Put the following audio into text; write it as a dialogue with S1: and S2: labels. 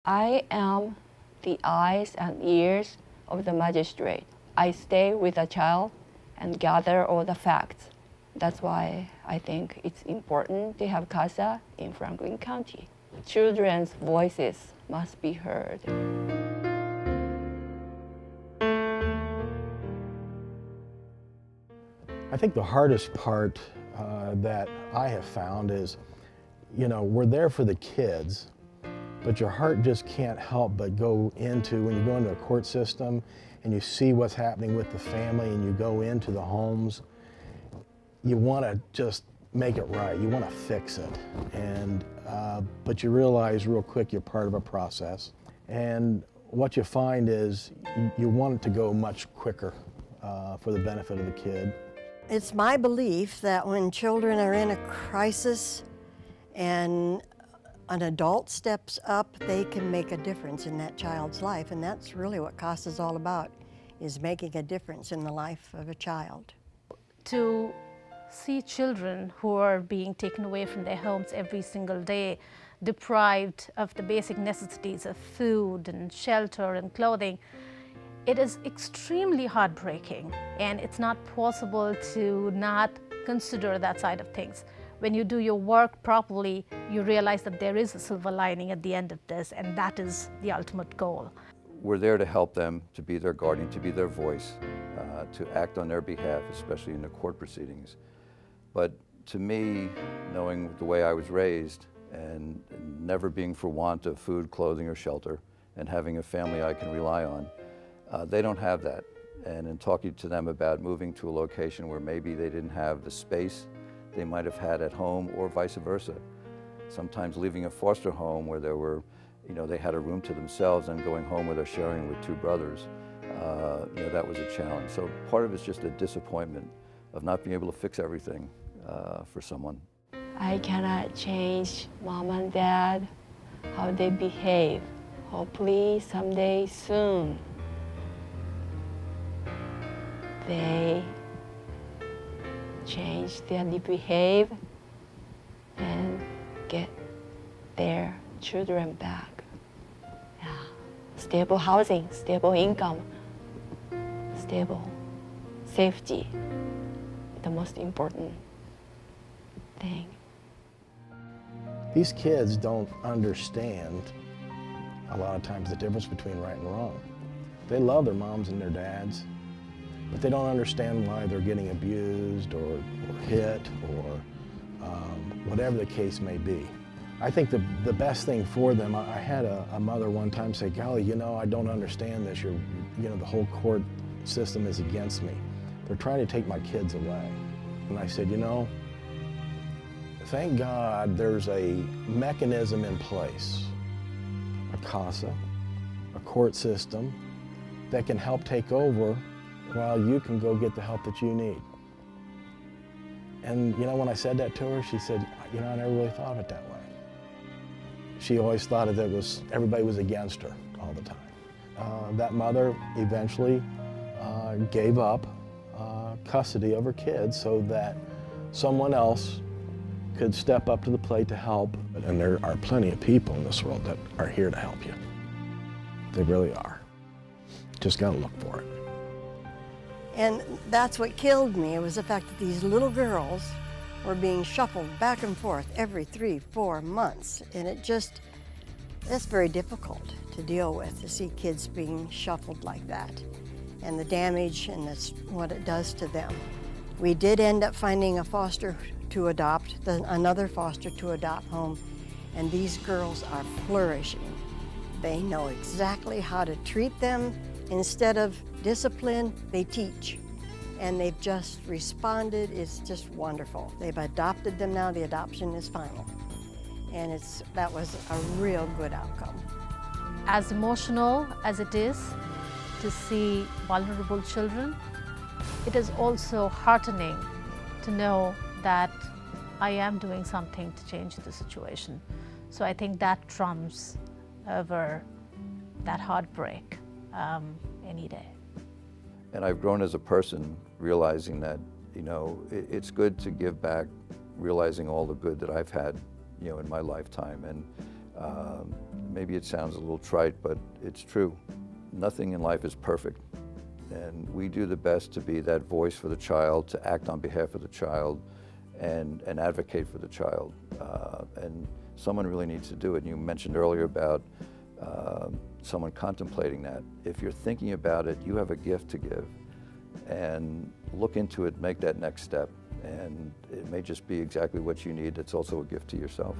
S1: I am the eyes and ears of the magistrate. I stay with the child and gather all the facts. That's why I think it's important to have CASA in Franklin County. Children's voices must be heard.
S2: I think the hardest part that I have found is, we're there for the kids, but your heart just can't help but go into, when you go into a court system and you see what's happening with the family and you go into the homes, you want to just make it right. You want to fix it. But you realize real quick you're part of a process. And what you find is you want it to go much quicker for the benefit of the kid.
S3: It's my belief that when children are in a crisis and an adult steps up, they can make a difference in that child's life. And that's really what CASA is all about, is making a difference in the life of a child.
S4: To see children who are being taken away from their homes every single day, deprived of the basic necessities of food and shelter and clothing, it is extremely heartbreaking, and it's not possible to not consider that side of things. When you do your work properly, you realize that there is a silver lining at the end of this, and that is the ultimate goal.
S5: We're there to help them, to be their guardian, to be their voice, to act on their behalf, especially in the court proceedings. But to me, knowing the way I was raised and never being for want of food, clothing, or shelter, and having a family I can rely on, they don't have that. And in talking to them about moving to a location where maybe they didn't have the space they might have had at home, or vice versa. Sometimes leaving a foster home where there were, they had a room to themselves, and going home where they're sharing with two brothers, that was a challenge. So part of it's just a disappointment of not being able to fix everything for someone.
S1: I cannot change mom and dad, how they behave. Hopefully someday soon, they change their behave and get their children back. Yeah. Stable housing, stable income, stable safety, the most important thing.
S2: These kids don't understand a lot of times the difference between right and wrong. They love their moms and their dads, but they don't understand why they're getting abused or hit or whatever the case may be. I think the best thing for them, I had a mother one time say, golly, I don't understand this. The whole court system is against me. They're trying to take my kids away. And I said, thank God there's a mechanism in place, a CASA, a court system, that can help take over while you can go get the help that you need. And when I said that to her, she said, I never really thought of it that way. She always thought that everybody was against her all the time. That mother eventually gave up custody of her kids so that someone else could step up to the plate to help. And there are plenty of people in this world that are here to help you. They really are. Just gotta look for it.
S3: And that's what killed me, was the fact that these little girls were being shuffled back and forth every 3-4 months. And that's very difficult to deal with, to see kids being shuffled like that, and the damage and what it does to them. We did end up finding a foster to adopt, another foster to adopt home, and these girls are flourishing. They know exactly how to treat them. Instead of discipline, they teach. And they've just responded. It's just wonderful. They've adopted them now. The adoption is final. And that was a real good outcome.
S4: As emotional as it is to see vulnerable children, it is also heartening to know that I am doing something to change the situation. So I think that trumps over that heartbreak any day.
S5: And I've grown as a person, realizing that, it's good to give back, realizing all the good that I've had, in my lifetime. And Maybe it sounds a little trite, but it's true. Nothing in life is perfect. And we do the best to be that voice for the child, to act on behalf of the child, and advocate for the child. And someone really needs to do it. And you mentioned earlier about someone contemplating that. If you're thinking about it, you have a gift to give. And look into it, make that next step. And it may just be exactly what you need. It's also a gift to yourself.